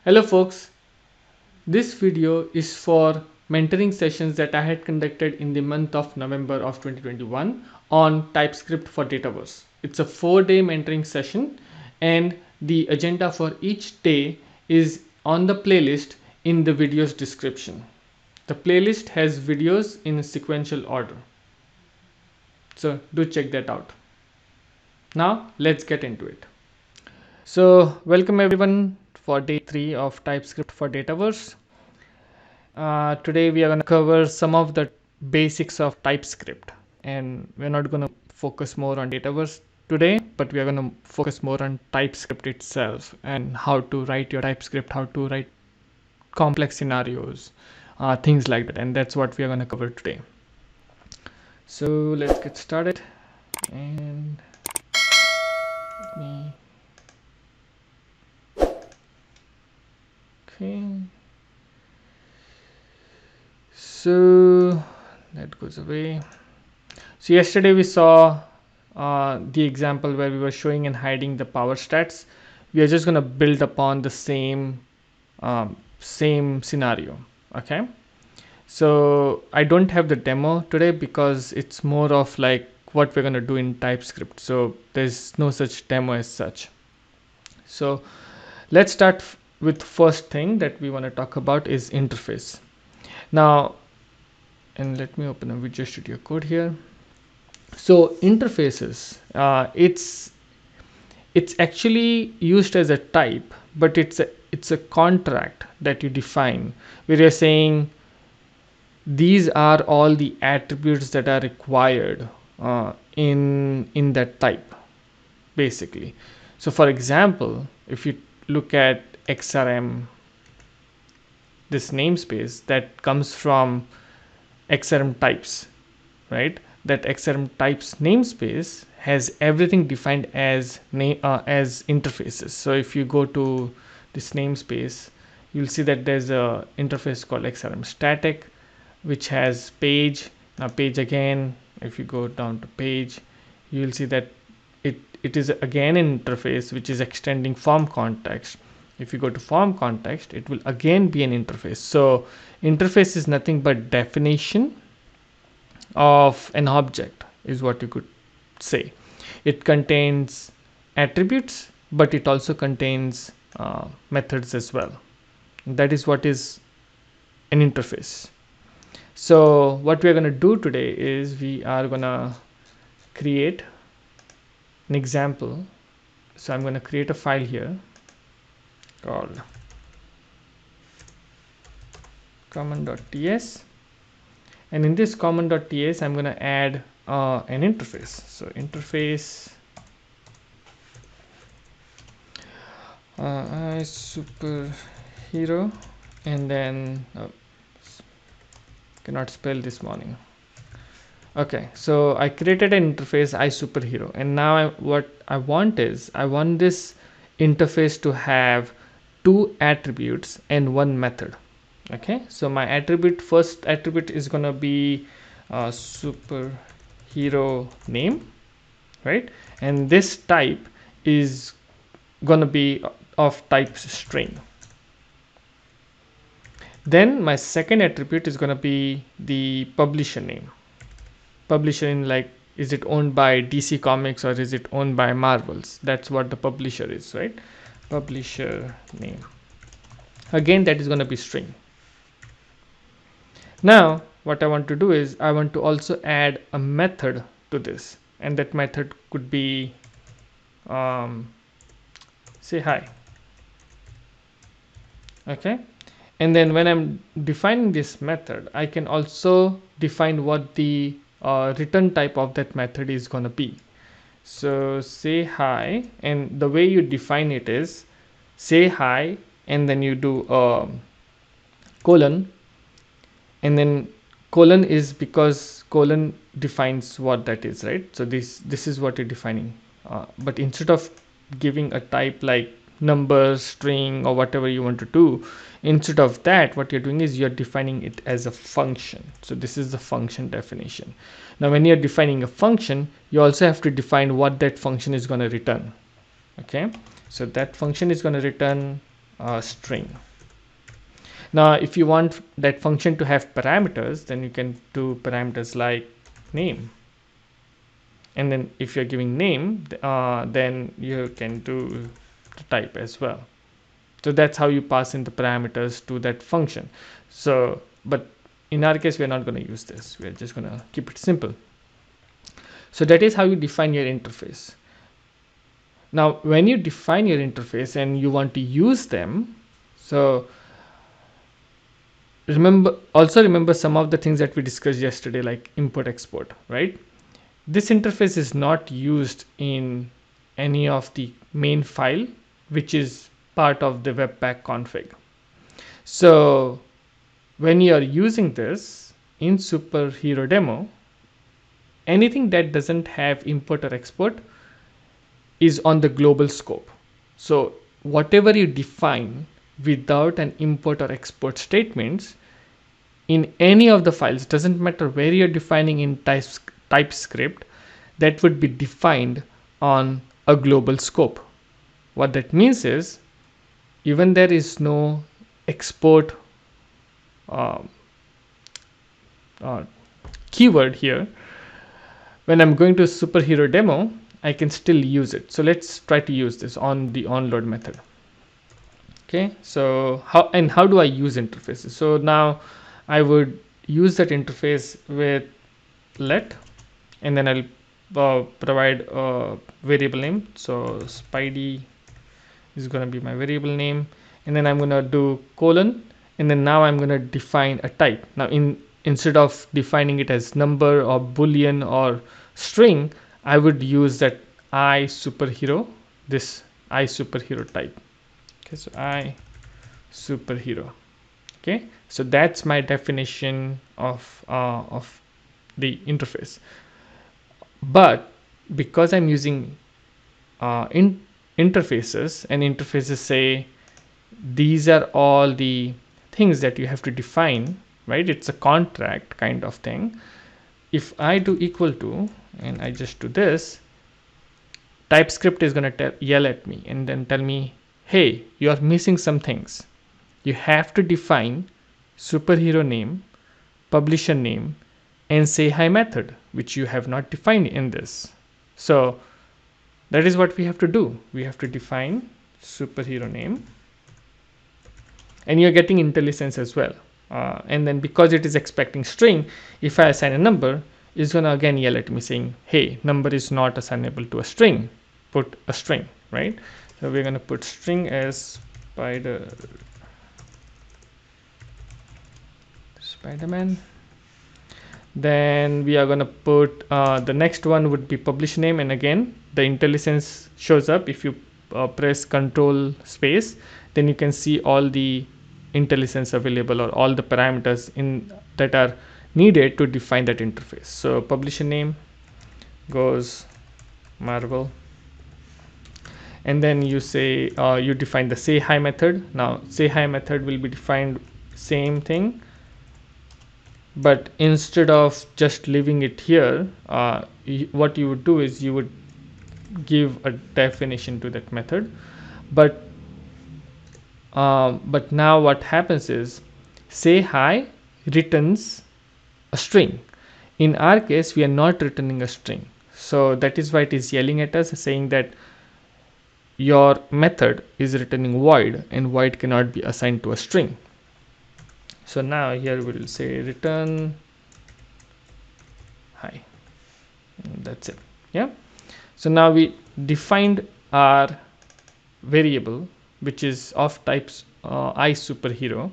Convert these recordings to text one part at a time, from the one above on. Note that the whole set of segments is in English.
Hello folks, this video is for mentoring sessions that I had conducted in the month of November of 2021 on TypeScript for Dataverse. It's a 4-day mentoring session and the agenda for each day is on the playlist in the video's description. The playlist has videos in sequential order. So do check that out. Now let's get into it. So welcome everyone for day 3 of TypeScript for Dataverse. Today we are going to cover some of the basics of TypeScript, and we're not going to focus more on Dataverse today, but we are going to focus more on TypeScript itself and how to write your TypeScript, how to write complex scenarios, things like that, and that's what we are going to cover today. So let's get started. And let me okay. So that goes away. So yesterday we saw the example where we were showing and hiding the power stats. We are just going to build upon the same scenario. Okay. So I don't have the demo today because it's more of like what we're going to do in TypeScript. So there's no such demo as such. So let's start with first thing that we want to talk about is interface. Now, and let me open a Visual Studio Code here. So interfaces, it's actually used as a type, but it's a contract that you define where you're saying these are all the attributes that are required in that type, basically. So for example, if you look at XRM, this namespace that comes from XRM types, right? That XRM types namespace has everything defined as as interfaces. So if you go to this namespace, you'll see that there's a interface called XRM static, which has page. Now page again, if you go down to page, you'll see that it is again an interface which is extending form context. If you go to form context, it will again be an interface. So interface is nothing but definition of an object is what you could say. It contains attributes, but it also contains methods as well. That is what is an interface. So what we are going to do today is we are going to create an example. So I'm going to create a file here called common.ts, and in this common.ts I'm going to add an interface. So interface superhero, and then cannot spell this morning. Okay, so I created an interface iSuperhero, and now what I want is I want this interface to have 2 attributes and 1 method. Okay, so my first attribute is gonna be superhero name, right? And this type is gonna be of type string. Then my second attribute is gonna be the publisher name. Publisher in, like, is it owned by DC Comics or is it owned by Marvels? That's what the publisher is, right? Publisher name. Again, that is going to be string. Now what I want to do is I want to also add a method to this, and that method could be say hi. Okay, and then when I'm defining this method, I can also define what the return type of that method is going to be. So say hi, and the way you define it is say hi, and then you do colon, and then colon is because colon defines what that is, right? So this is what you're defining, but instead of giving a type like number, string, or whatever you want to do, instead of that, what you're doing is you're defining it as a function. So this is the function definition. Now when you're defining a function, you also have to define what that function is going to return. Okay, so that function is going to return string. Now if you want that function to have parameters, then you can do parameters like name, and then if you're giving name, then you can do the type as well. So that's how you pass in the parameters to that function. So but in our case, we're not going to use this. We're just going to keep it simple. So that is how you define your interface. Now when you define your interface and you want to use them, so remember some of the things that we discussed yesterday, like import export, right? This interface is not used in any of the main file, which is part of the webpack config. So when you are using this in superhero demo, anything that doesn't have import or export is on the global scope. So whatever you define without an import or export statements in any of the files, doesn't matter where you're defining in TypeScript, that would be defined on a global scope. What that means is, even there is no export keyword here, when I'm going to superhero demo, I can still use it. So let's try to use this on the onload method. Okay, so how do I use interfaces? So now I would use that interface with let, and then I'll provide a variable name. So Spidey is going to be my variable name, and then I'm going to do colon, and then now I'm going to define a type. Now instead of defining it as number or boolean or string, I would use that I superhero, this I superhero type. Okay, so I superhero. Okay, so that's my definition of the interface. But because I'm using interfaces, and interfaces say these are all the things that you have to define, right? It's a contract kind of thing. If I do equal to, and I just do this, TypeScript is going to yell at me and then tell me, hey, you are missing some things. You have to define superhero name, publisher name, and say hi method, which you have not defined in this. So that is what we have to do. We have to define superhero name, and you're getting IntelliSense as well. And then because it is expecting string, if I assign a number, it's going to again yell at me saying, hey, number is not assignable to a string. Put a string, right? So we're going to put string as Spider-Man. Then we are going to put the next one would be publish name, and again the IntelliSense shows up. If you press control space, then you can see all the IntelliSense available, or all the parameters that are needed to define that interface. So publisher name goes Marvel, and then you say you define the say hi method. Now say hi method will be defined same thing, but instead of just leaving it here, what you would do is you would give a definition to that method. But now what happens is say hi returns a string. In our case, we are not returning a string, so that is why it is yelling at us saying that your method is returning void, and void cannot be assigned to a string. So now here we will say return hi, and that's it. Yeah, so now we defined our variable, which is of types I superhero,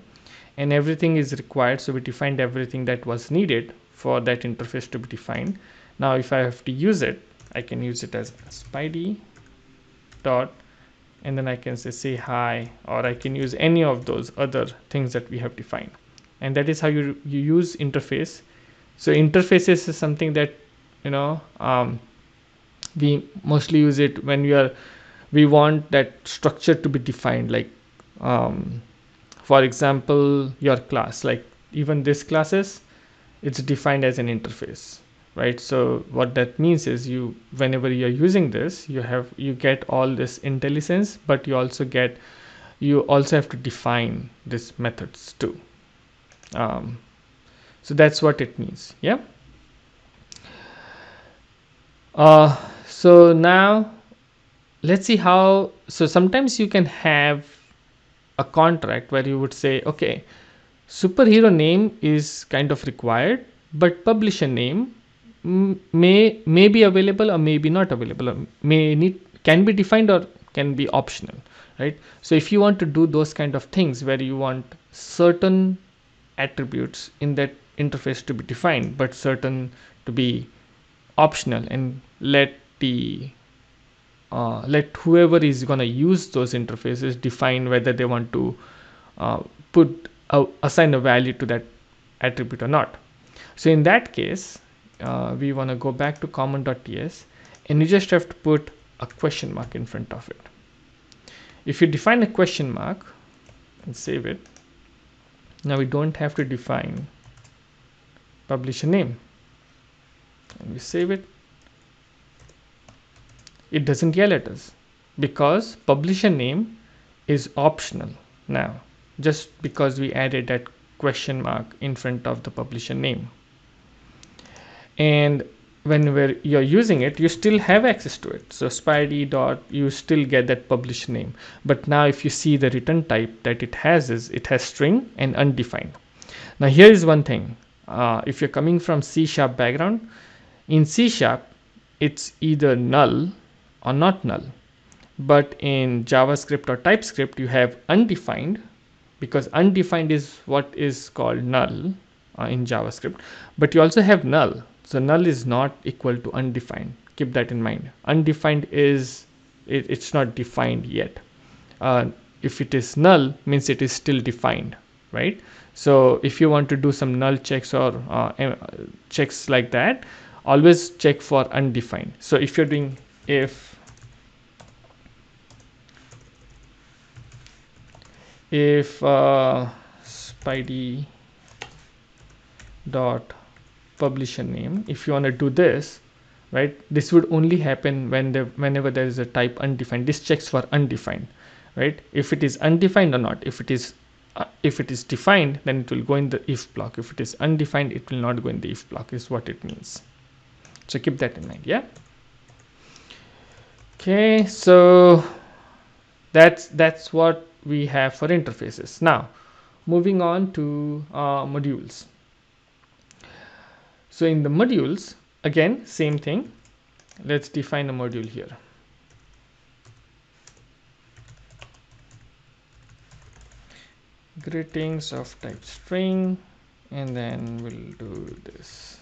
and everything is required. So we defined everything that was needed for that interface to be defined. Now if I have to use it, I can use it as Spidey dot, and then I can say hi, or I can use any of those other things that we have defined. And that is how you use interface. So interfaces is something that we mostly use it when we want that structure to be defined, like for example your class, like even this classes, it's defined as an interface, right? So what that means is whenever you're using this, you get all this IntelliSense, but you also get you also have to define these methods too. So that's what it means. Yeah. So now let's see how. So sometimes you can have a contract where you would say, okay, superhero name is kind of required, but publisher name may be available or may be not available, or can be defined or can be optional, right? So if you want to do those kind of things where you want certain attributes in that interface to be defined but certain to be optional, and let whoever is going to use those interfaces define whether they want to uh, assign a value to that attribute or not. So in that case, we want to go back to common.ts, and you just have to put a question mark in front of it. If you define a question mark and save it, now we don't have to define publisher name, and we save it. It doesn't yell at us because publisher name is optional now, just because we added that question mark in front of the publisher name. And whenever you're using it, you still have access to it. So spidey dot, you still get that publisher name. But now if you see the return type that it has is it has string and undefined. Now here is one thing. If you're coming from C# background, in C# it's either null or not null. But in JavaScript or TypeScript, you have undefined, because undefined is what is called null in JavaScript. But you also have null. So null is not equal to undefined. Keep that in mind. Undefined is it's not defined yet. If it is null, means it is still defined, right? So if you want to do some null checks or checks like that, always check for undefined. So if you're doing if spidey dot publisher name, if you want to do this, right, this would only happen whenever there is a type undefined. This checks for undefined, right? If it is undefined or not. If it is defined, then it will go in the if block. If it is undefined, it will not go in the if block, is what it means. So keep that in mind. Yeah. Okay, so that's what we have for interfaces. Now moving on to modules. So in the modules, again, same thing. Let's define a module here. Greetings of type string, and then we'll do this.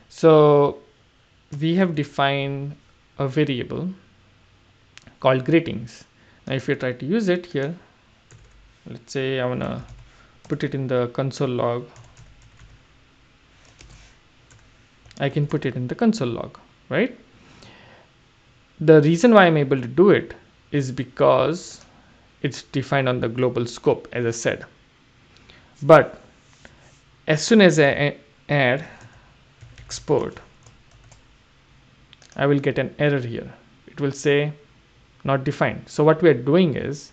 So we have defined a variable called greetings. Now if you try to use it here, let's say I want to put it in the console log. I can put it in the console log, right? The reason why I'm able to do it is because it's defined on the global scope, as I said. But as soon as I add export, I will get an error here. It will say not defined. So what we are doing is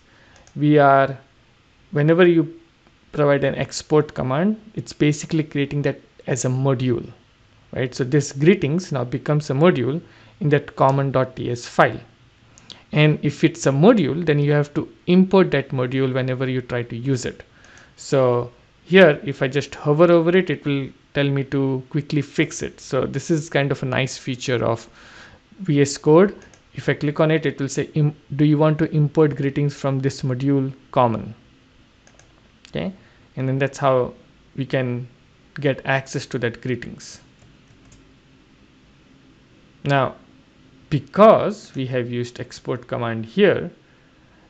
whenever you provide an export command, it's basically creating that as a module, right? So this greetings now becomes a module in that common.ts file. And if it's a module, then you have to import that module whenever you try to use it. So here, if I just hover over it, it will tell me to quickly fix it. So this is kind of a nice feature of VS Code. If I click on it, it will say, do you want to import greetings from this module common? Okay, and then that's how we can get access to that greetings. Now, because we have used export command here,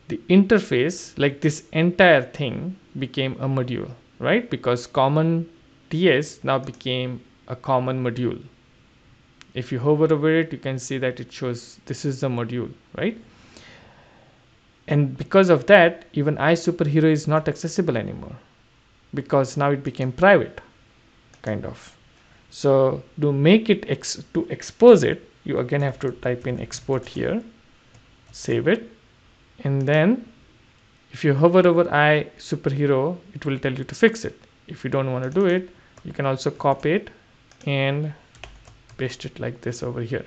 the interface, like this entire thing, became a module, right? Because common TS now became a common module. If you hover over it, you can see that it shows this is the module, right? And because of that, even iSuperhero is not accessible anymore, because now it became private. kind of. So to make it to expose it, you again have to type in export here, save it, and then if you hover over I superhero, it will tell you to fix it. If you don't want to do it, you can also copy it and paste it like this over here.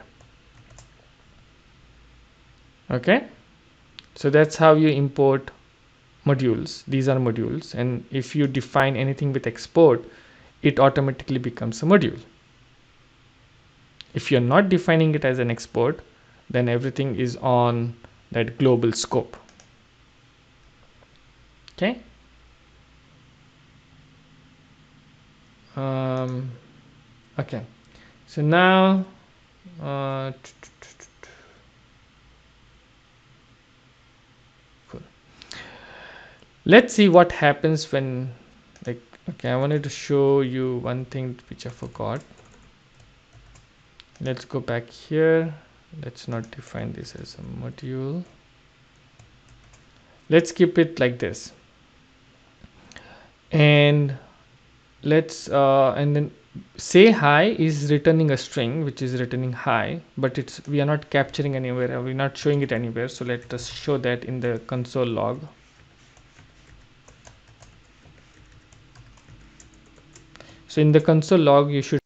Okay, so that's how you import modules. These are modules, and if you define anything with export, it automatically becomes a module. If you're not defining it as an export, then everything is on that global scope. Okay. Okay, so now cool. Let's see what happens when, like, okay, I wanted to show you one thing which I forgot. Let's go back here. Let's not define this as a module. Let's keep it like this, and let's and then say hi is returning a string which is returning hi, but we are not capturing anywhere, we're not showing it anywhere. So let us show that in the console log. So in the console log, you should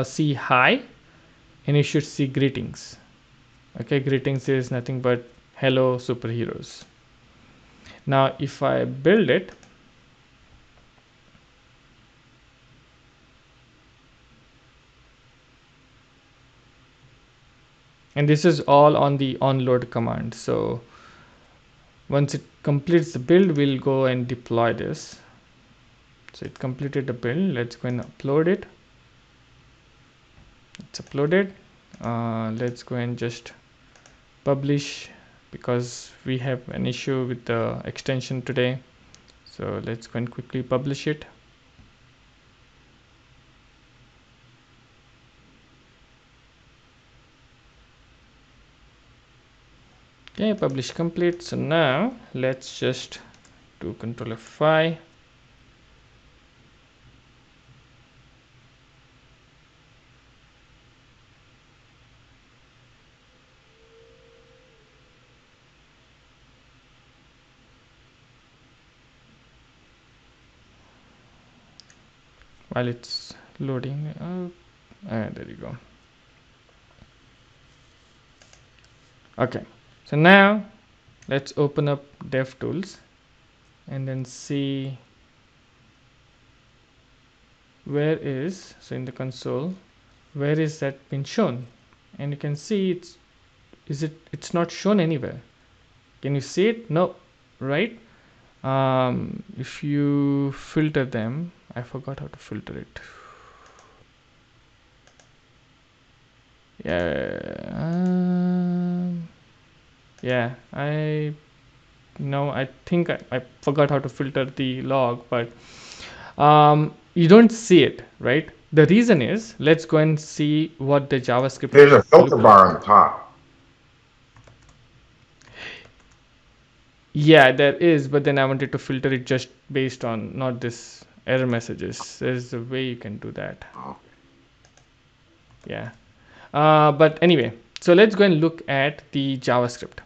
see hi, and you should see greetings. Okay, greetings is nothing but hello superheroes. Now if I build it, and this is all on the onload command. So once it completes the build, we'll go and deploy this. So it completed the build. Let's go and upload it. It's uploaded. Let's go and just publish, because we have an issue with the extension today. So let's go and quickly publish it. Okay, publish complete. So now let's just do Control F5. While it's loading, there you go. Okay, so now let's open up DevTools and then see where is, so in the console, where is that been shown? And you can see it's not shown anywhere. Can you see it? No, right? If you filter them, I forgot how to filter it. Yeah, I think I forgot how to filter the log, but you don't see it, right? The reason is, let's go and see what the JavaScript. There's a filter bar on the top. Yeah, there is, but then I wanted to filter it just based on not this error messages. There's a way you can do that. Oh. Yeah. But anyway, so let's go and look at the JavaScript.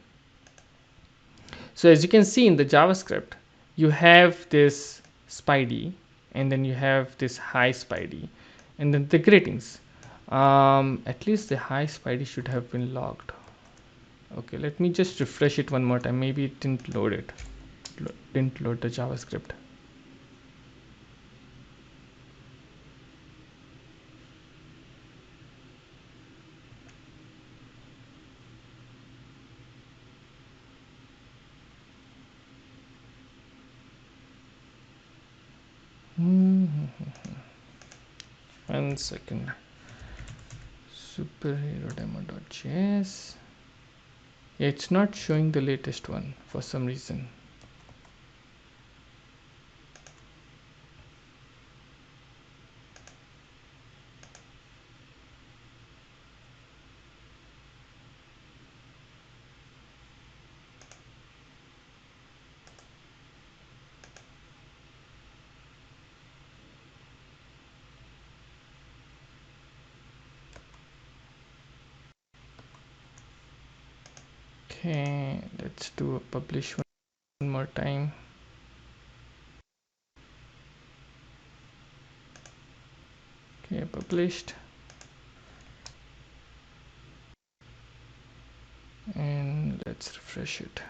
So as you can see in the JavaScript, you have this Spidey, and then you have this hi Spidey, and then the greetings. At least the hi Spidey should have been logged. Okay, let me just refresh it one more time. Maybe it didn't load it. Didn't load the JavaScript. One second. Superhero demo.js. Yeah, it's not showing the latest one for some reason. Okay, let's do a publish one more time. Okay, published. And let's refresh it.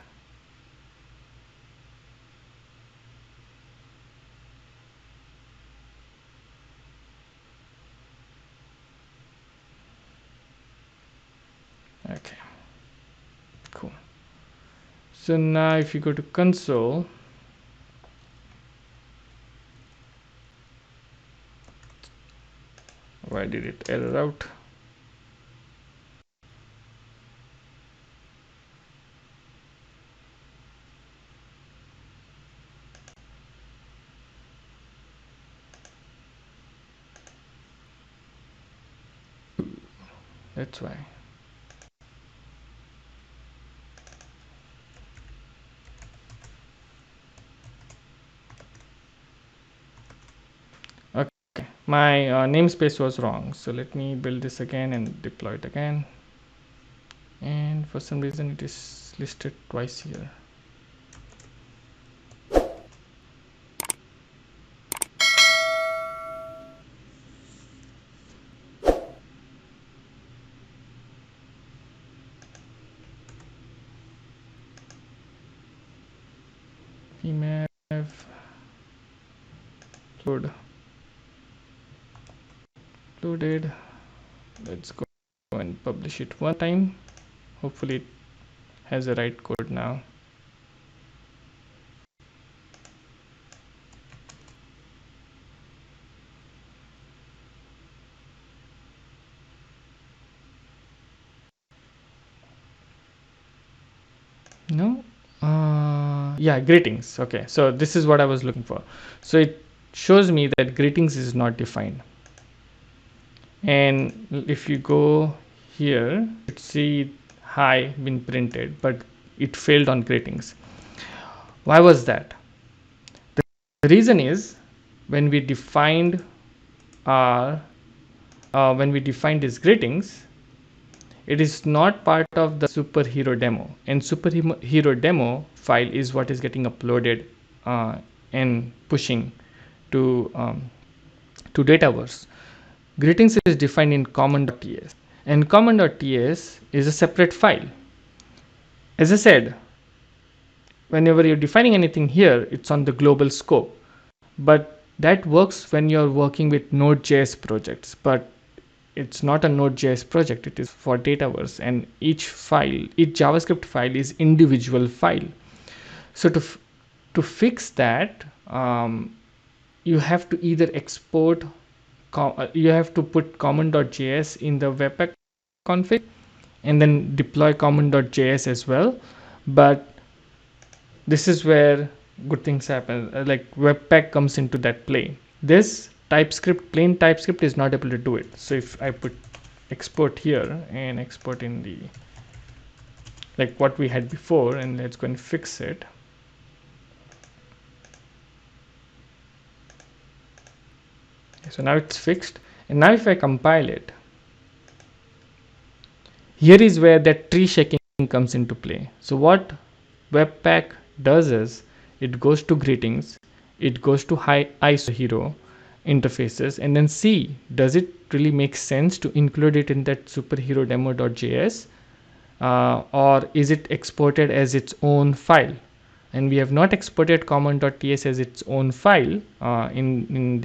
Okay, cool. So now if you go to console, why did it error out? That's why. Okay, my namespace was wrong. So let me build this again and deploy it again. And for some reason it is listed twice here. Mav loaded. Let's go and publish it one time. Hopefully it has the right code now. No, yeah, greetings. Okay, so this is what I was looking for. So it shows me that greetings is not defined. And if you go here, you see hi been printed, but it failed on greetings. Why was that? The reason is when we defined our when we defined these greetings, it is not part of the superhero demo, and superhero demo file is what is getting uploaded and pushing to Dataverse. Greetings is defined in common.ts, and common.ts is a separate file. As I said, whenever you're defining anything here, it's on the global scope, but that works when you're working with Node.js projects, but it's not a Node.js project. It is for Dataverse, and each JavaScript file is individual file. So to fix that, you have to either export, you have to put common.js in the webpack config and then deploy common.js as well. But this is where good things happen, like webpack comes into that play. This plain TypeScript is not able to do it. So if I put export here and export in the like what we had before, and let's go and fix it. So now it's fixed, and now if I compile it, here is where that tree shaking comes into play. So what Webpack does is it goes to greetings, it goes to ISO hero interfaces, and then see does it really make sense to include it in that superhero demo.js, or is it exported as its own file? And we have not exported common.ts as its own file in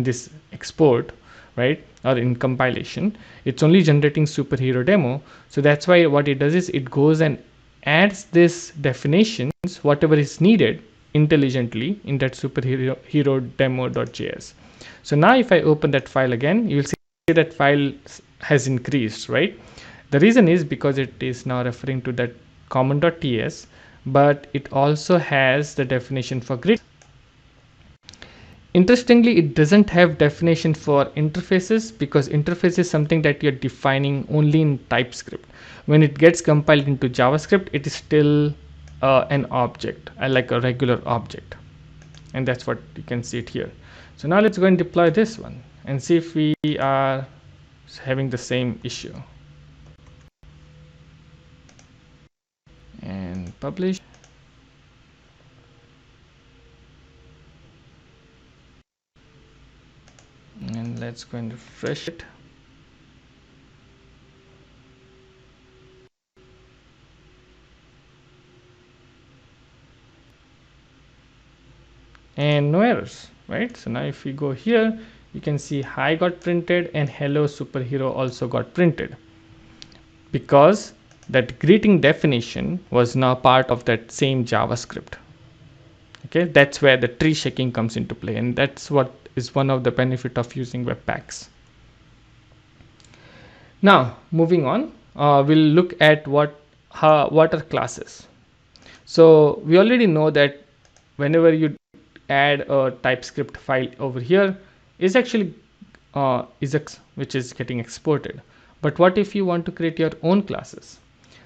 this export, right, or in compilation. It's only generating superhero demo. So that's why what it does is it goes and adds this definitions, whatever is needed, intelligently in that superhero demo.js. So now if I open that file again, you will see that file has increased, right? The reason is because it is now referring to that common.ts, but it also has the definition for grid. Interestingly, it doesn't have definition for interfaces, because interface is something that you're defining only in TypeScript. When it gets compiled into JavaScript, it is still an object, like a regular object. And that's what you can see it here. So now let's go and deploy this one and see if we are having the same issue. publish, and let's go and refresh it. And no errors, right? So now if we go here, you can see hi got printed and hello superhero also got printed, because that greeting definition was now part of that same JavaScript. Okay, that's where the tree shaking comes into play, and that's what is one of the benefit of using webpacks. Now moving on, we'll look at what are classes. So we already know that whenever you add a TypeScript file over here, is actually which is getting exported. But what if you want to create your own classes?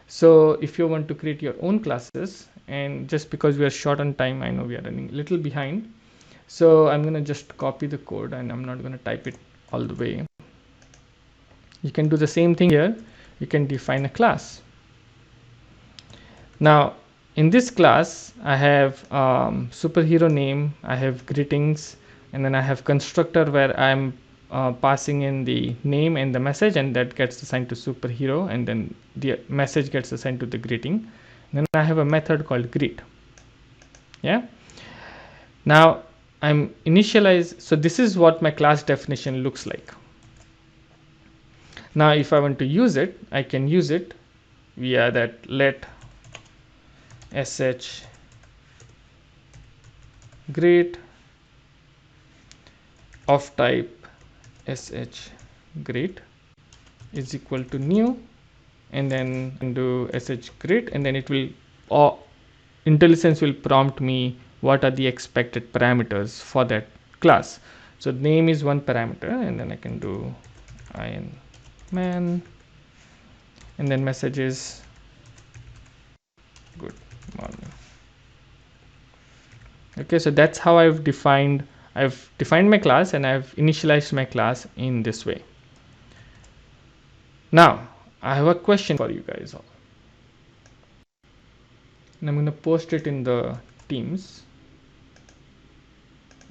So if you want to create your own classes, and just because we are short on time, I know we are running a little behind, so I'm going to just copy the code and I'm not going to type it all the way. You can do the same thing here. You can define a class. Now in this class I have superhero name, I have greetings, and then I have constructor where I'm passing in the name and the message, and that gets assigned to superhero, and then the message gets assigned to the greeting. And then I have a method called greet. Yeah, now I'm initialize, so this is what my class definition looks like. Now if I want to use it, I can use it via that let sh greet of type sh greet is equal to new, and then do sh greet, and then it will IntelliSense will prompt me what are the expected parameters for that class. So name is one parameter, and then I can do in man, and then message is good morning. Okay, so that's how I've defined my class, and I've initialized my class in this way. Now I have a question for you guys all, and I'm going to post it in the Teams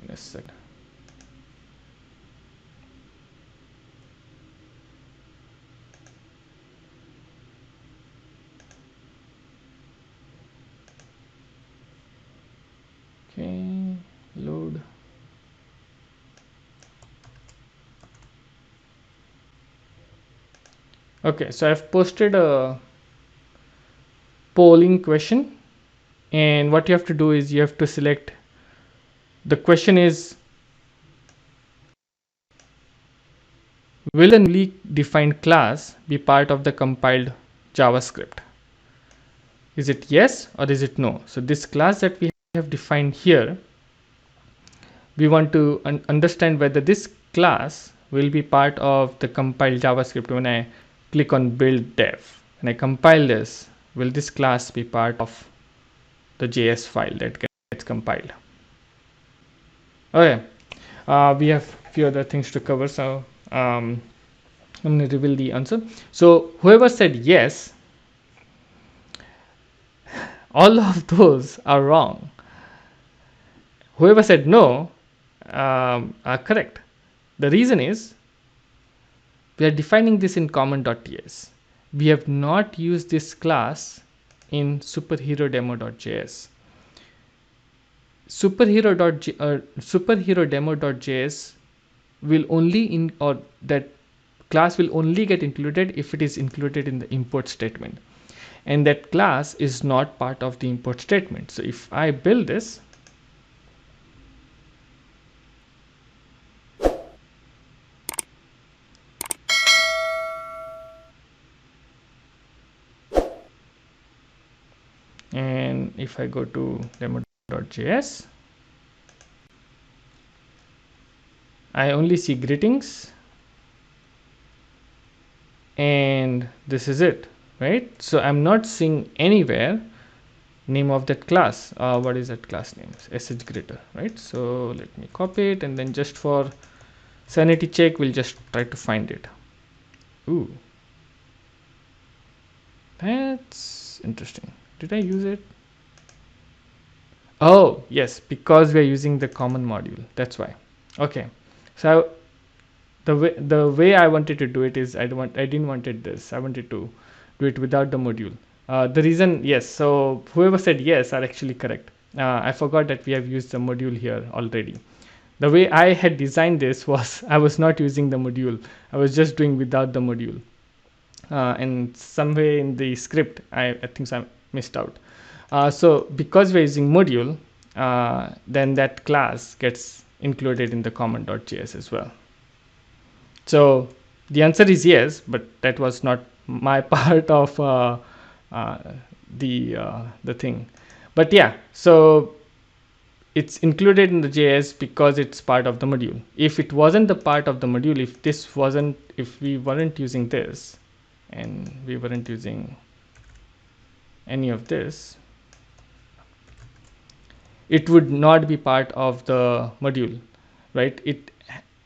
in a second. Okay, load. Okay, so I've posted a polling question, and what you have to do is you have to select, the question is, will a newly defined class be part of the compiled JavaScript? Is it yes or is it no? So this class that we have defined here, we want to understand whether this class will be part of the compiled JavaScript. When I click on build dev and I compile this, will this class be part of the JS file that gets compiled? Okay, we have a few other things to cover, so I'm going to reveal the answer. So whoever said yes, all of those are wrong. Whoever said no are correct. The reason is we are defining this in common.ts. We have not used this class in superhero-demo.js. Superhero-demo.js will only that class will only get included if it is included in the import statement, and that class is not part of the import statement. So if I build this, and if I go to demo.js, I only see greetings, and this is it, right? So I'm not seeing anywhere name of that class. What is that class name? sh greeter, right? So let me copy it, and then just for sanity check, we'll just try to find it. Ooh, that's interesting. Did I use it? Oh yes, because we are using the common module, that's why. Okay, so the way I wanted to do it is I didn't wanted this. I wanted to do it without the module. The reason, yes, so whoever said yes are actually correct. I forgot that we have used the module here already. The way I had designed this was I was not using the module. I was just doing without the module. And some way in the script, I think I missed out. So because we're using module, then that class gets included in the common.js as well. So the answer is yes, but that was not my part of uh, the thing. But yeah, so it's included in the JS because it's part of the module. If it wasn't the part of the module, if we weren't using this, and we weren't using any of this, it would not be part of the module, right?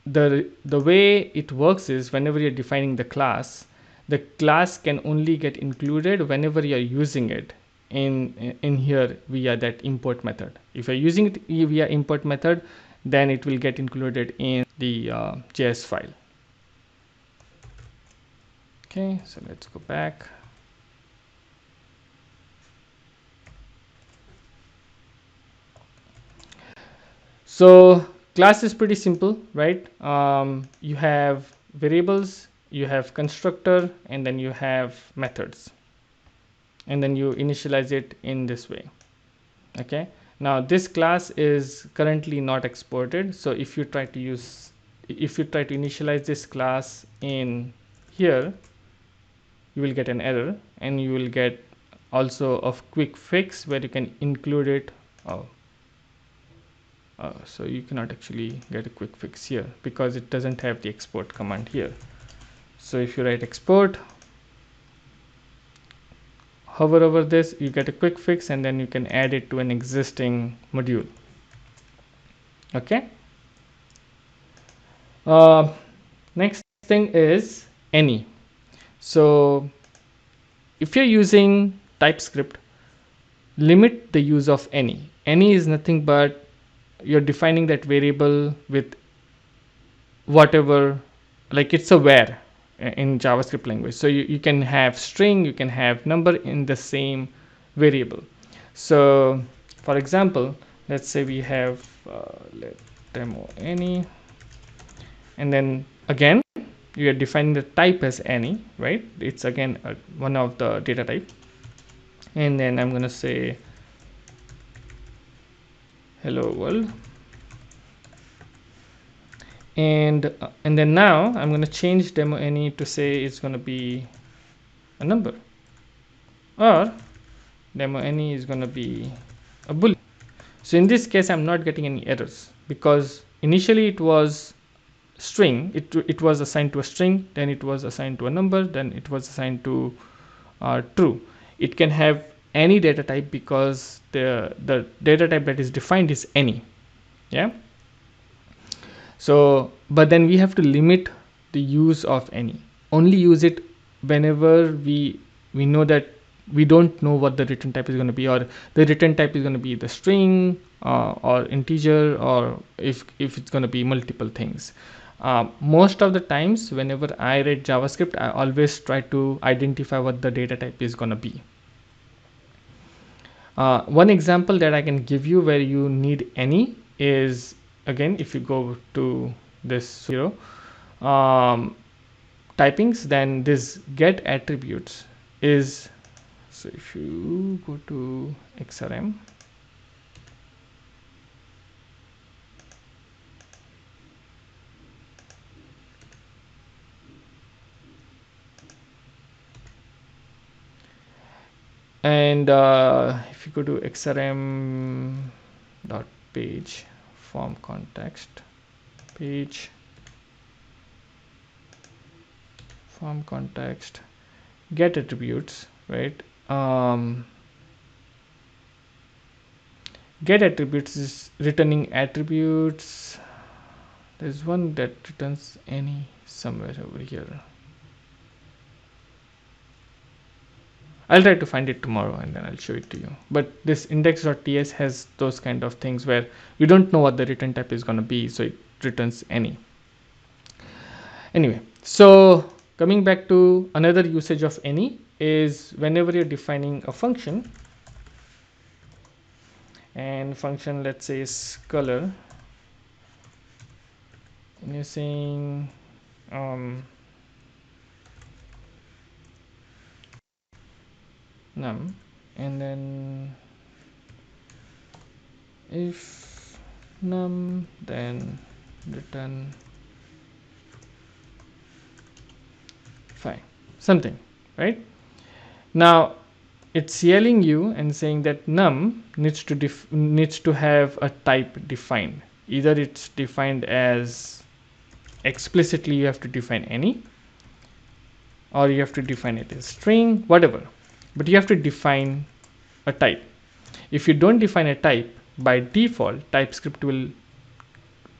The way it works is whenever you're defining the class can only get included whenever you're using it in here via that import method. If you're using it via import method, then it will get included in the JS file. Okay, so let's go back. So class is pretty simple, right? You have variables, you have constructor, and then you have methods, and then you initialize it in this way. Okay, now this class is currently not exported, so if you try to initialize this class in here, you will get an error, and you will get also a quick fix where you can include it. Oh, so you cannot actually get a quick fix here because it doesn't have the export command here. So if you write export, hover over this, you get a quick fix, and then you can add it to an existing module. Okay. Next thing is any. So if you're using TypeScript, limit the use of any. Any is nothing but you're defining that variable with whatever, like it's a where in JavaScript language. So you can have string, you can have number in the same variable. So for example, let's say we have let demo any, and then again you are defining the type as any, right? It's again one of the data type, and then I'm going to say hello world, and then now I'm going to change demo any to say it's going to be a number, or demo any is going to be a boolean. So in this case I'm not getting any errors because initially it was string, it was assigned to a string, then it was assigned to a number, then it was assigned to true. It can have any data type because the data type that is defined is any. Yeah. So but then we have to limit the use of any. Only use it whenever we know that we don't know what the return type is going to be, or the return type is going to be the string or integer, or if it's going to be multiple things. Most of the times whenever I write JavaScript, I always try to identify what the data type is going to be. One example that I can give you where you need any is, again, if you go to this 0 typings, then this get attributes is, so if you go to XRM, and if you go to XRM dot page form context page form context get attributes, right? Get attributes is returning attributes. There's one that returns any somewhere over here. I'll try to find it tomorrow and then I'll show it to you. But this index.ts has those kind of things where you don't know what the return type is going to be, so it returns any. Anyway, so coming back to another usage of any is whenever you're defining a function, and function, let's say, is color, and you're saying num, and then if num, then return fine, something, right? Now it's yelling you and saying that num needs to have a type defined. Either it's defined as explicitly you have to define any, or you have to define it as string, whatever, but you have to define a type. If you don't define a type, by default TypeScript will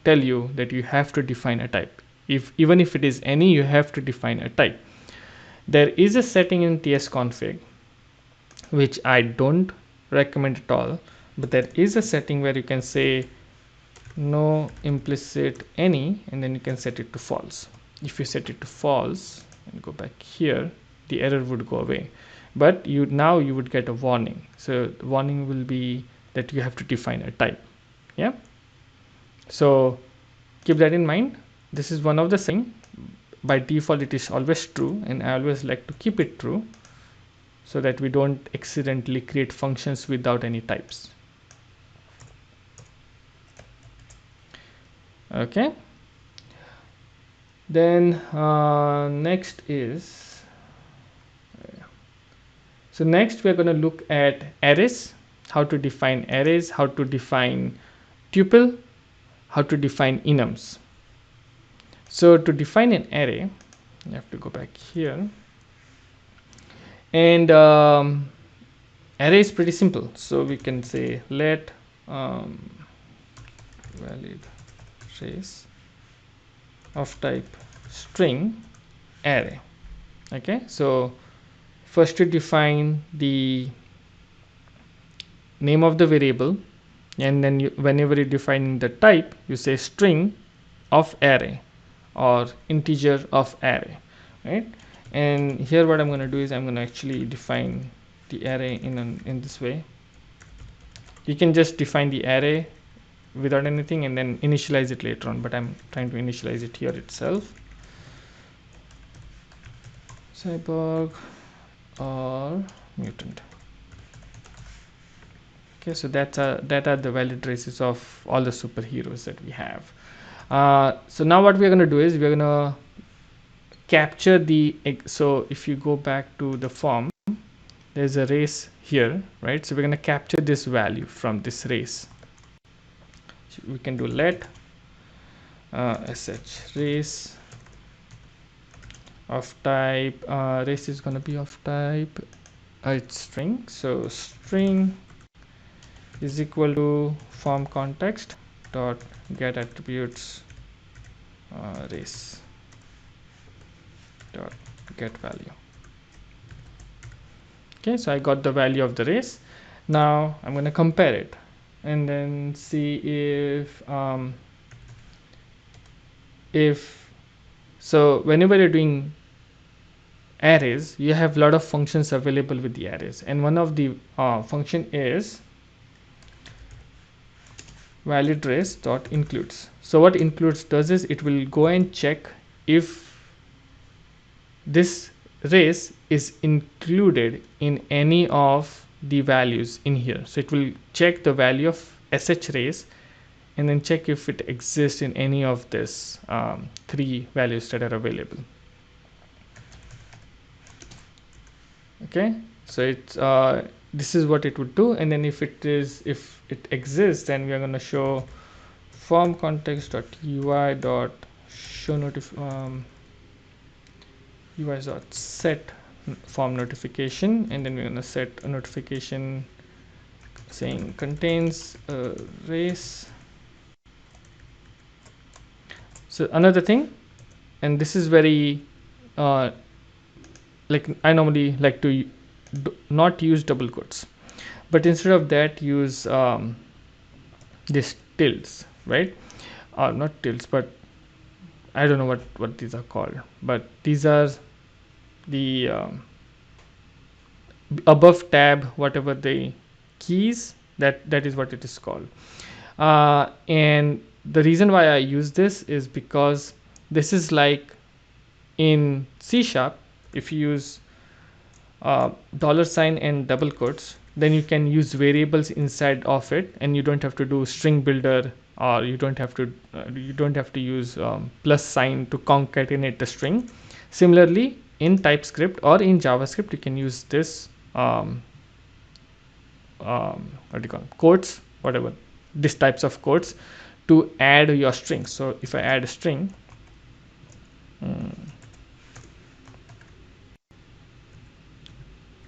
tell you that you have to define a type. Even if it is any, you have to define a type. There is a setting in tsconfig which I don't recommend at all, but there is a setting where you can say no implicit any, and then you can set it to false. If you set it to false and go back here, the error would go away, but now you would get a warning. So the warning will be that you have to define a type. Yeah, so keep that in mind. This is one of the things. By default it is always true, and I always like to keep it true so that we don't accidentally create functions without any types. Okay, then next is, so next we're going to look at arrays, how to define arrays, how to define tuple, how to define enums. So to define an array, you have to go back here, and array is pretty simple. So we can say let valid trace of type string array. Okay, so first you define the name of the variable, and then whenever you define the type, you say string of array or integer of array, right? And here what I'm going to do is I'm going to actually define the array in this way. You can just define the array without anything and then initialize it later on, but I'm trying to initialize it here itself. Cyborg or mutant. Okay, so that are the valid traces of all the superheroes that we have. So now what we're going to do is we're going to capture the, so if you go back to the form, there's a race here, right? So we're going to capture this value from this race. So we can do let sh race of type, race is going to be of type it's string, so string is equal to form context dot get attributes race dot get value. Okay, so I got the value of the race. Now I'm going to compare it and then see if so whenever you're doing arrays, you have a lot of functions available with the arrays, and one of the function is valid race dot includes. So what includes does is it will go and check if this race is included in any of the values in here. So it will check the value of sh race and then check if it exists in any of this three values that are available. Okay, so it's this is what it would do, and then if it exists, then we are going to show form context dot ui dot show ui dot set form notification, and then we're going to set a notification saying contains a race. So another thing, and this is very like I normally like to not use double quotes, but instead of that use this tildes, right? Or not tildes, but I don't know what these are called, but these are the above tab, whatever the keys, that is what it is called. And the reason why I use this is because this is like in C sharp. If you use dollar sign and double quotes, then you can use variables inside of it, and you don't have to do string builder, or you don't have to use plus sign to concatenate the string. Similarly, in TypeScript or in JavaScript, you can use this what do you call it? Quotes, whatever, these types of quotes to add your string. So if I add a string,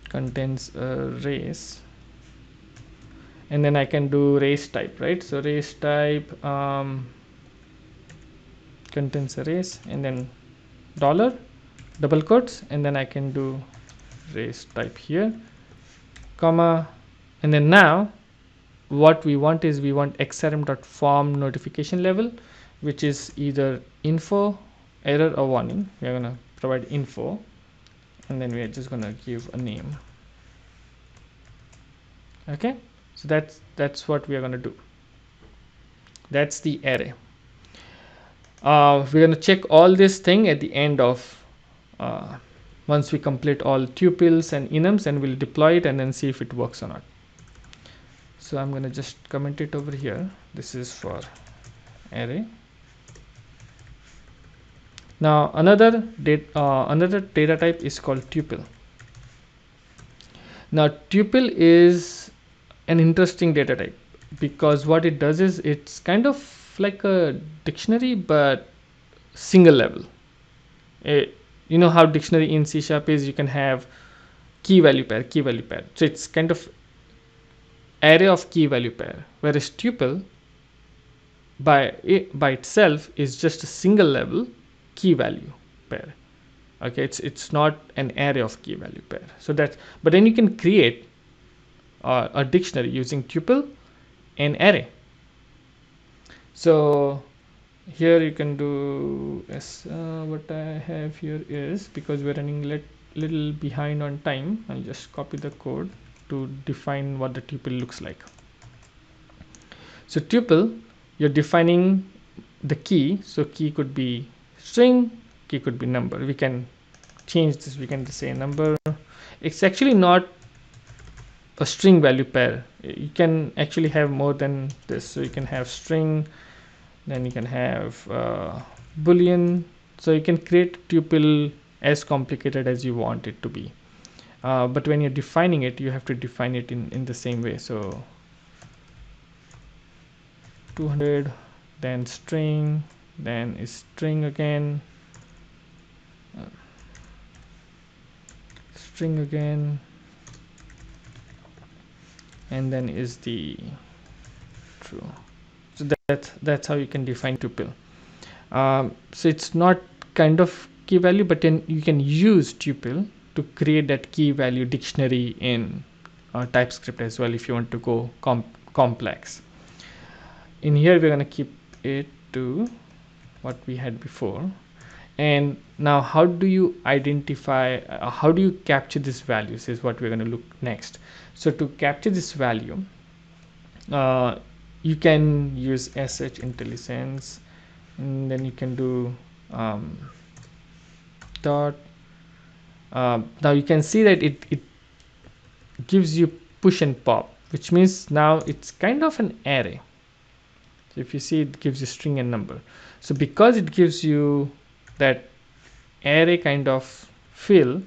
contains a race, and then I can do race type, right? So race type contains a race, and then dollar double quotes, and then I can do race type here, comma, and then now what we want is we want xrm.form notification level, which is either info, error, or warning. We are going to provide info, and then we are just going to give a name. Okay, so that's what we are going to do. That's the array. We're going to check all this thing at the end of once we complete all tuples and enums, and we'll deploy it and then see if it works or not. So I'm going to just comment it over here. This is for array. Now another data type is called tuple. Now tuple is an interesting data type because what it does is it's kind of like a dictionary but single level. You know how dictionary in C# is, you can have key value pair. So it's kind of array of key value pair, whereas tuple by itself is just a single level key value pair. Okay, it's not an array of key value pair. So that's, but then you can create a dictionary using tuple and array. So here you can do what I have here is, because we're running little behind on time, I'll just copy the code to define what the tuple looks like. So tuple, you're defining the key. So key could be string, key could be number. We can change this, we can just say number. It's actually not a string value pair. You can actually have more than this. So you can have string, then you can have boolean. So you can create tuple as complicated as you want it to be. But when you're defining it, you have to define it in the same way. So 200, then string, then is string again, string again, and then is the true. So that's how you can define tuple. So it's not kind of key value, but then you can use tuple to create that key value dictionary in TypeScript as well if you want to go complex. In here we're going to keep it to what we had before. And now how do you identify, how do you capture these values is what we're going to look next. So to capture this value, you can use sh IntelliSense, and then you can do dot. Now you can see that it gives you push and pop, which means now it's kind of an array. So if you see, it gives you string and number. So because it gives you that array kind of feel,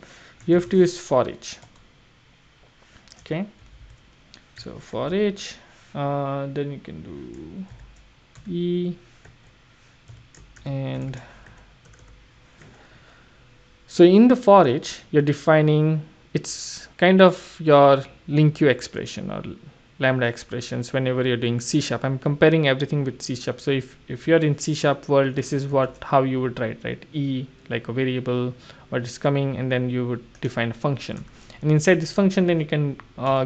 you have to use for each. Okay, so for each, then you can do e, and so in the for each you're defining, it's kind of your link queue expression or lambda expressions whenever you're doing C#. I'm comparing everything with C#. So if you're in C# world, this is how you would write, right? E, like a variable, what is coming, and then you would define a function. and inside this function then you can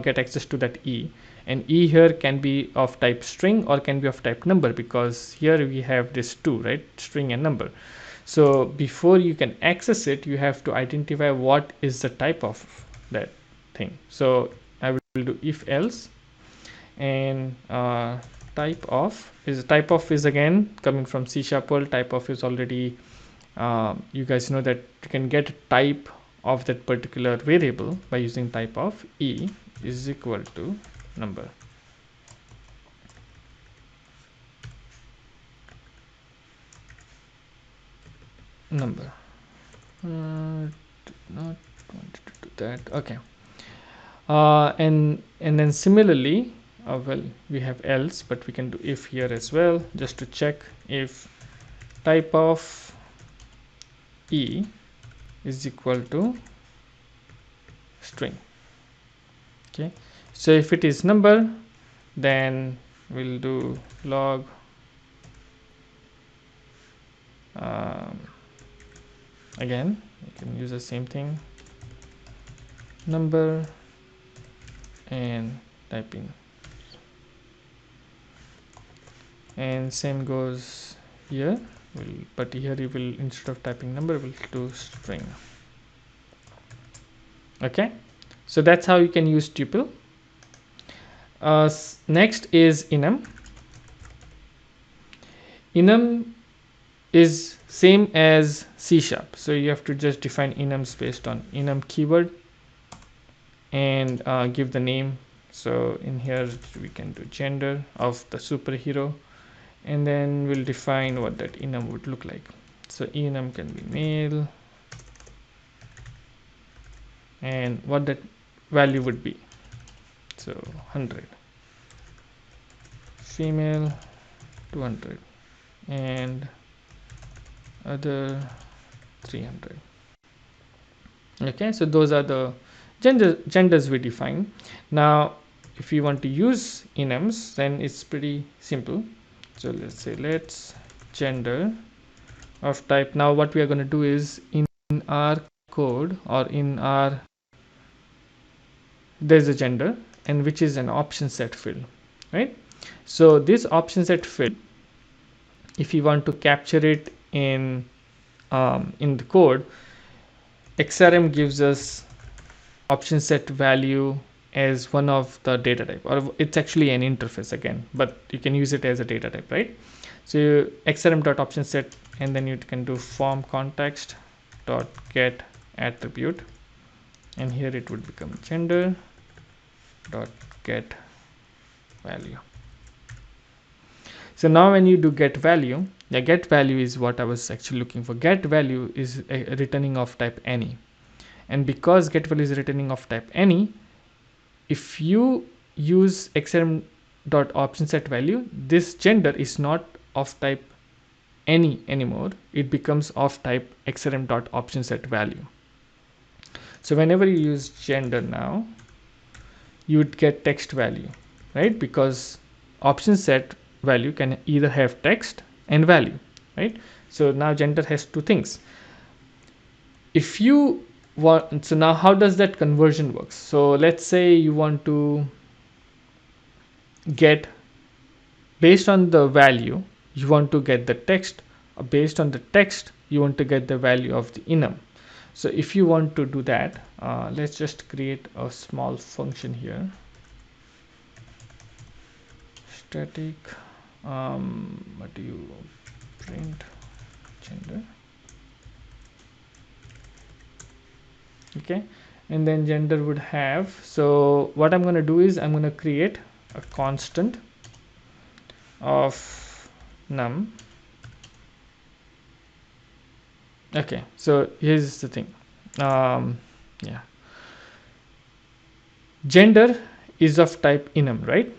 get access to that e, and e here can be of type string or can be of type number, because here we have this two, right, string and number. So before you can access it, you have to identify what is the type of that thing. So I will do if else, and type of is again coming from C#. Type of is already you guys know that you can get a type of that particular variable by using type of. E is equal to number. Not wanted to do that. Okay. And then similarly, well, we have else, but we can do if here as well, just to check if type of e is equal to string. Okay, so if it is number, then we'll do log again, you can use the same thing, number, and type in, and same goes here. But here you will, instead of typing number, we'll do string. Okay, so that's how you can use tuple. Next is enum. Enum is same as C#, so you have to just define enums based on enum keyword and give the name. So in here we can do gender of the superhero, and then we'll define what that enum would look like. So enum can be male, and what that value would be, so 100, female 200, and other 300. Okay, so those are the genders we define. Now if you want to use enums, then it's pretty simple. So let's say let's gender of type. Now what we are going to do is, in our code or in our, there's a gender, and which is an option set field, right? So this option set field, if you want to capture it in the code, XRM gives us option set value as one of the data type, or it's actually an interface again, but you can use it as a data type, right? So xrm.option set, and then you can do form context dot get attribute, and here it would become gender dot get value. So now when you do get value, the get value is what I was actually looking for. Get value is a returning of type any, and because get value is returning of type any, if you use xrm dot option set value, this gender is not of type any anymore, it becomes of type xrm dot option set value. So whenever you use gender now, you would get text value, right? Because option set value can either have text and value, right? So now gender has two things. If you want, so now how does that conversion works? So let's say you want to get, based on the value you want to get the text, or based on the text you want to get the value of the enum. So if you want to do that, let's just create a small function here, static what do you print gender. Okay, and then gender would have, so what I'm going to do is I'm going to create a constant of num. Okay, so here's the thing, yeah, gender is of type enum, right?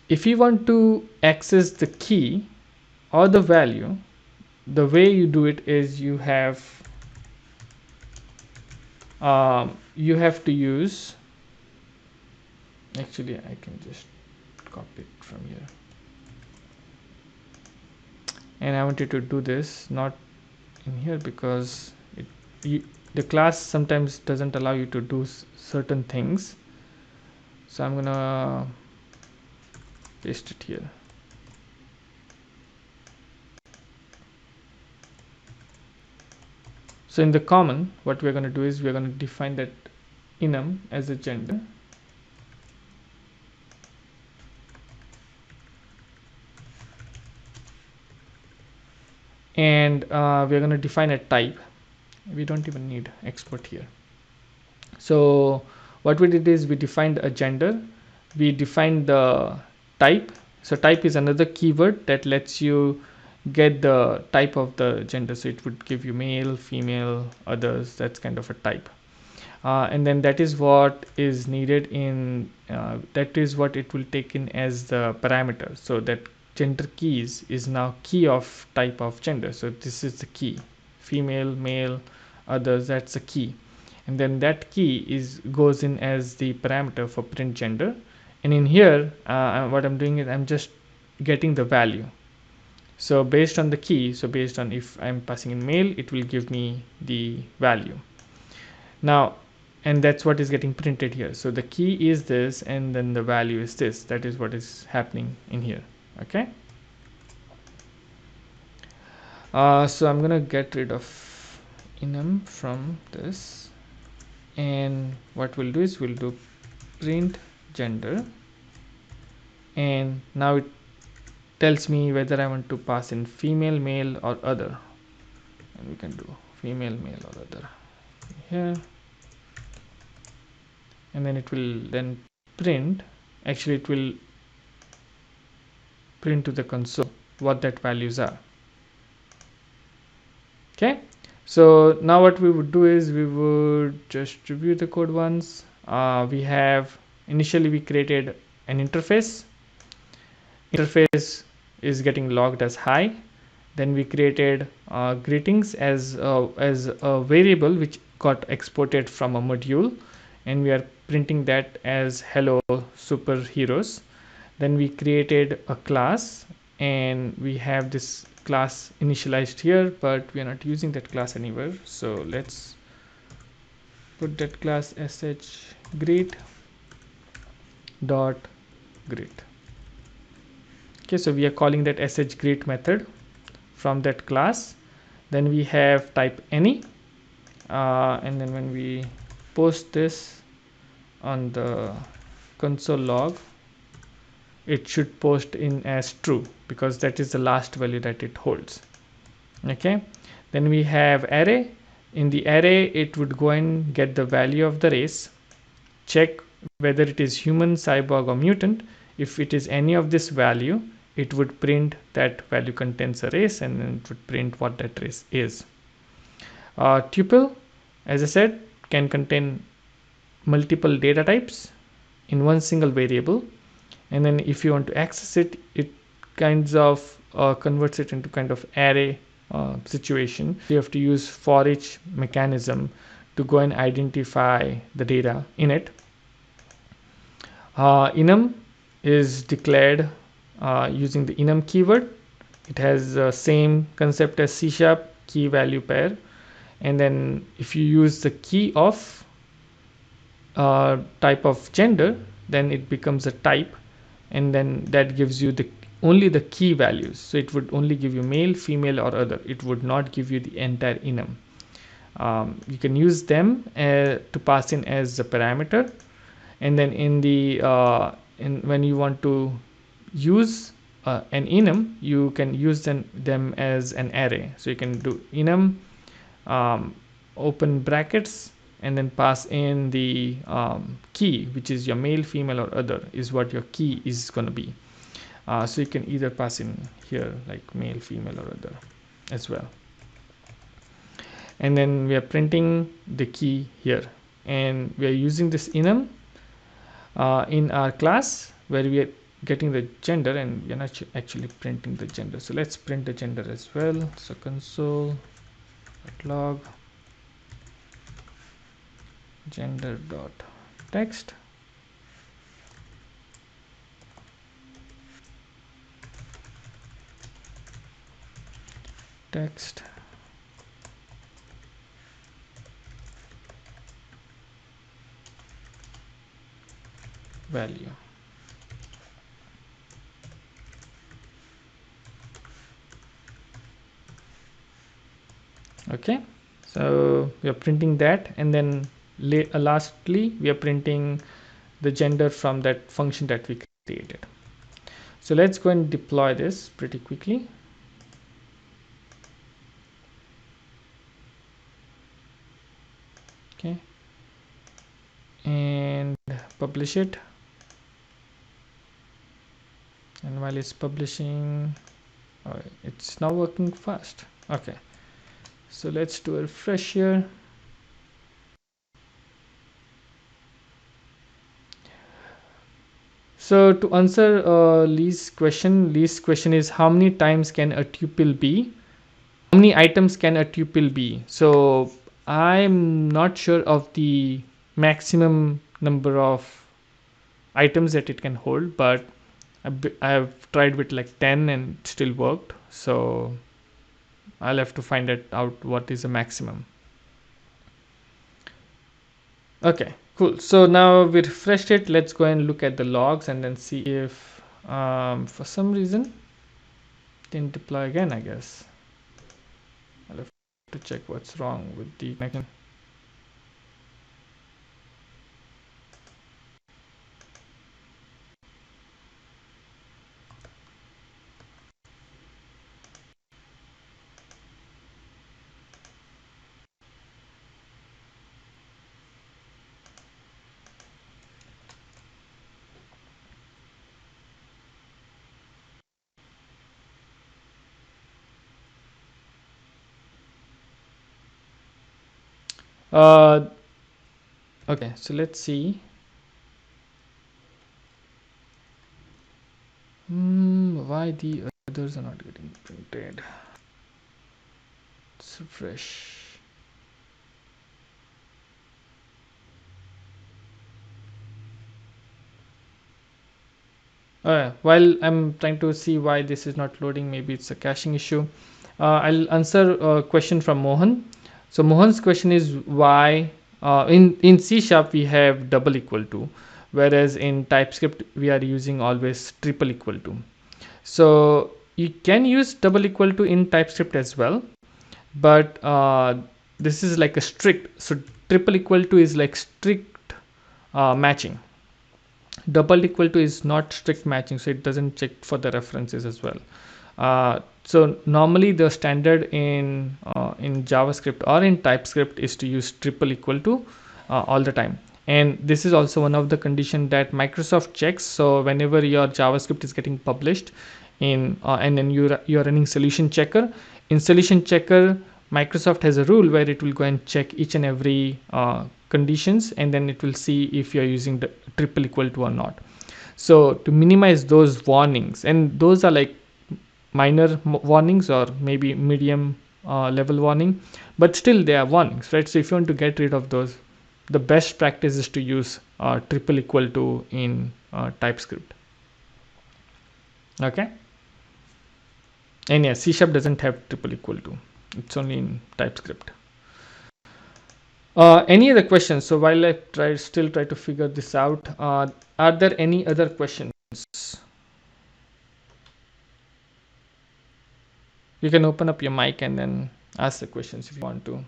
If you want to access the key or the value, the way you do it is you have to use, actually I can just copy it from here, and I wanted to do this not in here because the class sometimes doesn't allow you to do certain things, so I'm gonna paste it here. So in the common, what we're going to do is we're going to define that enum as a gender, and we're going to define a type. We don't even need export here. So what we did is we defined a gender, we defined the type. So type is another keyword that lets you get the type of the gender, so it would give you male, female, others. That's kind of a type. And then that is what is needed in that is what it will take in as the parameter. So that gender keys is now key of type of gender. So this is the key, female, male, others. That's the key, and then that key is goes in as the parameter for print gender. And in here what I'm doing is I'm just getting the value. So based on the key, so based on if I'm passing in male, it will give me the value now, and that's what is getting printed here. So the key is this, and then the value is this. That is what is happening in here. Okay. So I'm gonna get rid of enum from this, and what we'll do is we'll do print gender, and now it tells me whether I want to pass in female, male, or other, and we can do female, male, or other here, and then it will then print. Actually, it will print to the console what that values are. Okay, so now what we would do is we would just review the code once. We have initially we created an interface is getting logged as hi. Then we created greetings as a variable which got exported from a module, and we are printing that as hello superheroes. Then we created a class, and we have this class initialized here, but we are not using that class anywhere. So let's put that class shgreet dot greet. Okay, so we are calling that shgreet method from that class. Then we have type any, and then when we post this on the console log, it should post in as true because that is the last value that it holds. Okay, then we have array. In the array, it would go and get the value of the race, check whether it is human, cyborg, or mutant. If it is any of this value, it would print that value contains a race, and then it would print what that race is. Tuple, as I said, can contain multiple data types in one single variable, and then if you want to access it, it kinds of converts it into kind of array situation. You have to use for each mechanism to go and identify the data in it. Enum is declared using the enum keyword. It has the same concept as C# key value pair, and then if you use the key of type of gender, then it becomes a type, and then that gives you the only the key values. So it would only give you male, female, or other. It would not give you the entire enum. You can use them to pass in as a parameter, and then in the when you want to use an enum, you can use them as an array. So you can do enum open brackets and then pass in the key, which is your male, female, or other is what your key is going to be. So you can either pass in here like male, female, or other as well. And then we are printing the key here, and we are using this enum in our class where we are getting the gender, and we are not actually printing the gender. So let's print the gender as well. So console.log gender.text. Text value. Okay, so we are printing that, and then lastly we are printing the gender from that function that we created. So let's go and deploy this pretty quickly. Okay, and publish it. And while it's publishing, it's now working fast. Okay, so let's do a refresh here. So to answer Lee's question is how many times can a tuple be? How many items can a tuple be? So I'm not sure of the maximum number of items that it can hold, but I've tried with like 10 and it still worked. So I'll have to find it out what is the maximum. Okay, cool. So now we refreshed it. Let's go and look at the logs and then see if for some reason it didn't deploy again, I guess. I'll have to check what's wrong with the connection. Okay, so let's see. Why the others are not getting printed? Let's refresh. While I'm trying to see why this is not loading, maybe it's a caching issue. I'll answer a question from Mohan. So Mohan's question is why in C# we have double equal to, whereas in TypeScript we are using always triple equal to. So you can use double equal to in TypeScript as well, but this is like a strict. So triple equal to is like strict matching. Double equal to is not strict matching, so it doesn't check for the references as well. So normally the standard in JavaScript or in TypeScript is to use triple equal to all the time, and this is also one of the condition that Microsoft checks. So whenever your JavaScript is getting published in and then you're running solution checker, in solution checker Microsoft has a rule where it will go and check each and every conditions, and then it will see if you're using the triple equal to or not. So to minimize those warnings, and those are like minor warnings or maybe medium level warning, but still they are warnings, right? So if you want to get rid of those, the best practice is to use triple equal to in TypeScript. Okay, and yeah, C# doesn't have triple equal to, it's only in TypeScript. Any other questions? So while I still try to figure this out, are there any other questions? You can open up your mic and then ask the questions if you want to.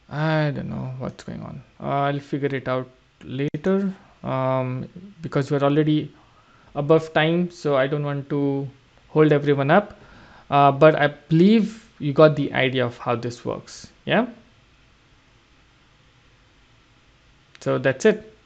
I don't know what's going on. I'll figure it out later because we're already above time, so I don't want to hold everyone up. But I believe you got the idea of how this works. Yeah. So that's it.